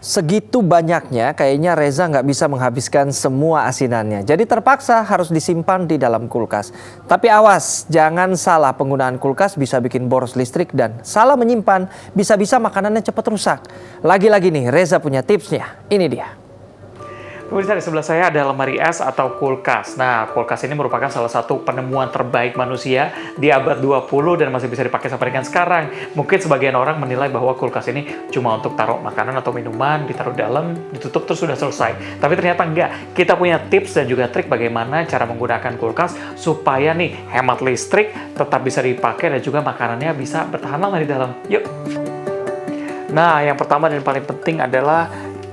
Segitu banyaknya, kayaknya Reza nggak bisa menghabiskan semua asinannya. Jadi terpaksa harus disimpan di dalam kulkas. Tapi awas, jangan salah penggunaan kulkas bisa bikin boros listrik dan salah menyimpan bisa-bisa makanannya cepat rusak. Lagi-lagi nih, Reza punya tipsnya. Ini dia. Pemirsa, di sebelah saya ada lemari es atau kulkas. Nah, kulkas ini merupakan salah satu penemuan terbaik manusia di abad 20 dan masih bisa dipakai sampai dengan sekarang. Mungkin sebagian orang menilai bahwa kulkas ini cuma untuk taruh makanan atau minuman, ditaruh dalam, ditutup terus sudah selesai. Tapi ternyata enggak. Kita punya tips dan juga trik bagaimana cara menggunakan kulkas supaya nih hemat listrik, tetap bisa dipakai dan juga makanannya bisa bertahan lama di dalam. Yuk! Nah, yang pertama dan paling penting adalah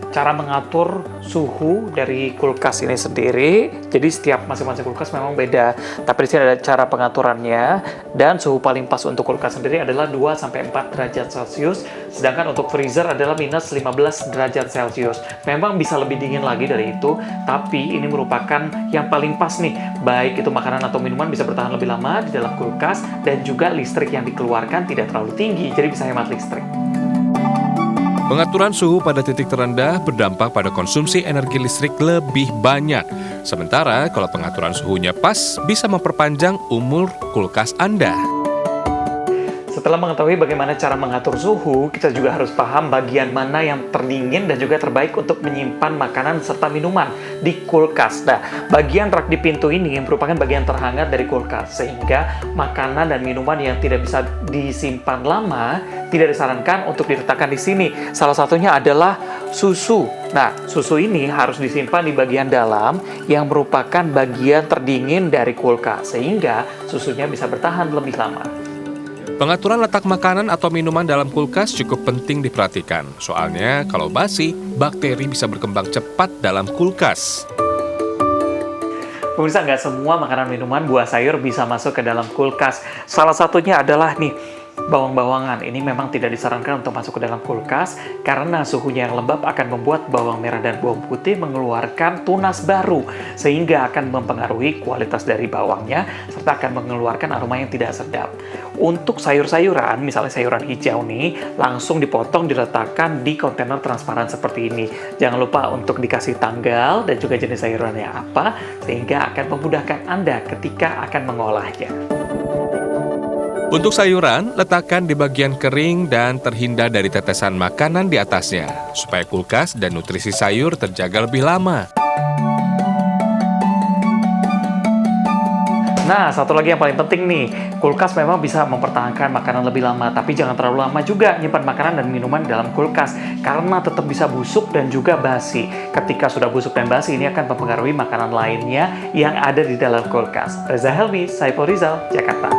cara mengatur suhu dari kulkas ini sendiri. Jadi setiap masing-masing kulkas memang beda. Tapi di sini ada cara pengaturannya. Dan suhu paling pas untuk kulkas sendiri adalah 2-4 derajat Celcius. Sedangkan untuk freezer adalah minus 15 derajat Celcius. Memang bisa lebih dingin lagi dari itu. Tapi ini merupakan yang paling pas nih. Baik itu makanan atau minuman bisa bertahan lebih lama di dalam kulkas. Dan juga listrik yang dikeluarkan tidak terlalu tinggi. Jadi bisa hemat listrik. Pengaturan suhu pada titik terendah berdampak pada konsumsi energi listrik lebih banyak. Sementara kalau pengaturan suhunya pas, bisa memperpanjang umur kulkas Anda. Setelah mengetahui bagaimana cara mengatur suhu, kita juga harus paham bagian mana yang terdingin dan juga terbaik untuk menyimpan makanan serta minuman di kulkas. Nah, bagian rak di pintu ini merupakan bagian terhangat dari kulkas, sehingga makanan dan minuman yang tidak bisa disimpan lama tidak disarankan untuk diletakkan di sini. Salah satunya adalah susu. Nah, susu ini harus disimpan di bagian dalam yang merupakan bagian terdingin dari kulkas, sehingga susunya bisa bertahan lebih lama. Pengaturan letak makanan atau minuman dalam kulkas cukup penting diperhatikan. Soalnya kalau basi, bakteri bisa berkembang cepat dalam kulkas. Pemirsa, nggak semua makanan, minuman, buah sayur bisa masuk ke dalam kulkas. Salah satunya adalah nih, bawang-bawangan. Ini memang tidak disarankan untuk masuk ke dalam kulkas karena suhunya yang lembab akan membuat bawang merah dan bawang putih mengeluarkan tunas baru, sehingga akan mempengaruhi kualitas dari bawangnya serta akan mengeluarkan aroma yang tidak sedap. Untuk sayur-sayuran, misalnya sayuran hijau nih, langsung dipotong diletakkan di kontainer transparan seperti ini. Jangan lupa untuk dikasih tanggal dan juga jenis sayurannya apa, sehingga akan memudahkan Anda ketika akan mengolahnya. Untuk sayuran, letakkan di bagian kering dan terhindar dari tetesan makanan di atasnya, supaya kulkas dan nutrisi sayur terjaga lebih lama. Nah, satu lagi yang paling penting nih, kulkas memang bisa mempertahankan makanan lebih lama, tapi jangan terlalu lama juga nyimpan makanan dan minuman di dalam kulkas, karena tetap bisa busuk dan juga basi. Ketika sudah busuk dan basi, ini akan mempengaruhi makanan lainnya yang ada di dalam kulkas. Reza Helmi, Saiful Rizal, Jakarta.